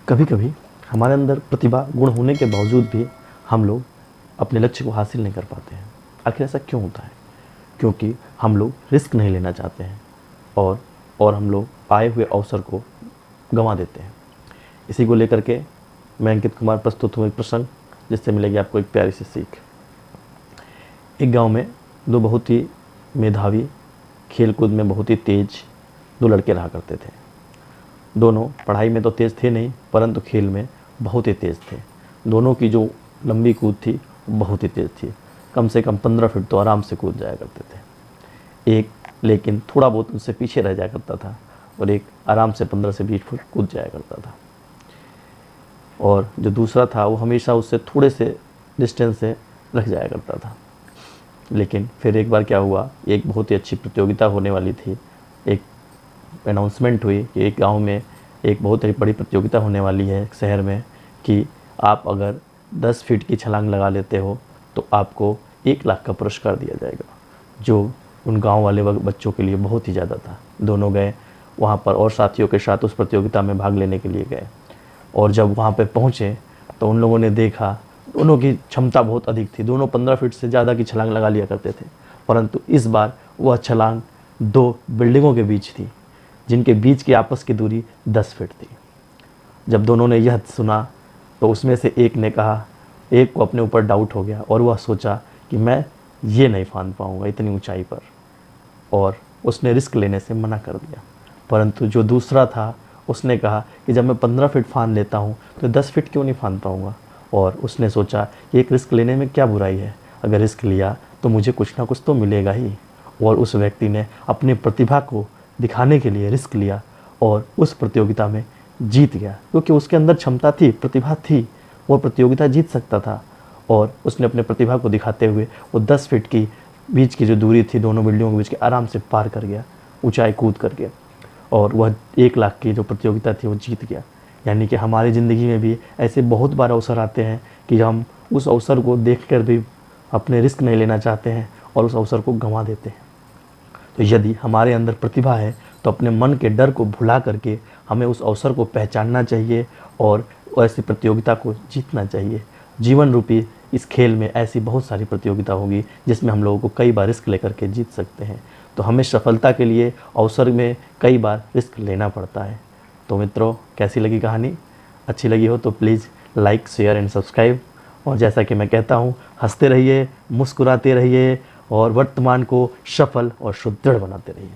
कभी कभी हमारे अंदर प्रतिभा गुण होने के बावजूद भी हम लोग अपने लक्ष्य को हासिल नहीं कर पाते हैं। आखिर ऐसा क्यों होता है? क्योंकि हम लोग रिस्क नहीं लेना चाहते हैं और हम लोग आए हुए अवसर को गंवा देते हैं। इसी को लेकर के मैं अंकित कुमार प्रस्तुत हूँ एक प्रसंग, जिससे मिलेगी आपको एक प्यारी सी सीख। एक गांव में दो बहुत ही मेधावी, खेल कूद में बहुत ही तेज दो लड़के रहा करते थे। दोनों पढ़ाई में तो तेज़ थे नहीं, परंतु खेल में बहुत ही तेज़ थे। दोनों की जो लंबी कूद थी वो बहुत ही तेज़ थी। कम से कम 15 फीट तो आराम से कूद जाया करते थे। एक लेकिन थोड़ा बहुत उनसे पीछे रह जाया करता था और एक आराम से 15 से 20 फुट कूद जाया करता था। और जो दूसरा था वो हमेशा उससे थोड़े से डिस्टेंस से रख जाया करता था। लेकिन फिर एक बार क्या हुआ, एक बहुत ही अच्छी प्रतियोगिता होने वाली थी। एक अनाउंसमेंट हुई कि एक गांव में एक बहुत ही बड़ी प्रतियोगिता होने वाली है एक शहर में, कि आप अगर 10 फीट की छलांग लगा लेते हो तो आपको 1 लाख का पुरस्कार दिया जाएगा, जो उन गांव वाले बच्चों के लिए बहुत ही ज़्यादा था। दोनों गए वहाँ पर और साथियों के साथ उस प्रतियोगिता में भाग लेने के लिए गए। और जब वहाँ पर पहुँचे तो उन लोगों ने देखा दोनों की क्षमता बहुत अधिक थी। दोनों 15 फीट से ज़्यादा की छलांग लगा लिया करते थे, परंतु इस बार वह छलांग 2 बिल्डिंगों के बीच थी, जिनके बीच की आपस की दूरी 10 फीट थी। जब दोनों ने यह सुना तो उसमें से एक ने कहा, एक को अपने ऊपर डाउट हो गया और वह सोचा कि मैं ये नहीं फांद पाऊँगा इतनी ऊंचाई पर, और उसने रिस्क लेने से मना कर दिया। परंतु जो दूसरा था उसने कहा कि जब मैं 15 फीट फांद लेता हूँ तो 10 फीट क्यों नहीं फांद पाऊँगा। और उसने सोचा कि एक रिस्क लेने में क्या बुराई है, अगर रिस्क लिया तो मुझे कुछ ना कुछ तो मिलेगा ही। और उस व्यक्ति ने अपनी प्रतिभा को दिखाने के लिए रिस्क लिया और उस प्रतियोगिता में जीत गया, क्योंकि उसके अंदर क्षमता थी, प्रतिभा थी, वो प्रतियोगिता जीत सकता था। और उसने अपने प्रतिभा को दिखाते हुए वो 10 फीट की बीच की जो दूरी थी दोनों बिल्डिंगों के बीच के, आराम से पार कर गया, ऊंचाई कूद करके, और वह 1 लाख की जो प्रतियोगिता थी वो जीत गया। यानी कि हमारी ज़िंदगी में भी ऐसे बहुत बार अवसर आते हैं कि हम उस अवसर को देखकर भी अपने रिस्क नहीं लेना चाहते हैं और उस अवसर को गंवा देते हैं। तो यदि हमारे अंदर प्रतिभा है तो अपने मन के डर को भुला करके हमें उस अवसर को पहचानना चाहिए और ऐसी प्रतियोगिता को जीतना चाहिए। जीवन रूपी इस खेल में ऐसी बहुत सारी प्रतियोगिता होगी जिसमें हम लोगों को कई बार रिस्क लेकर के जीत सकते हैं। तो हमें सफलता के लिए अवसर में कई बार रिस्क लेना पड़ता है। तो मित्रों, कैसी लगी कहानी? अच्छी लगी हो तो please like, share and subscribe. और जैसा कि मैं कहता हूँ, हंसते रहिए, मुस्कुराते रहिए और वर्तमान को सफल और सुदृढ़ बनाते रहिए।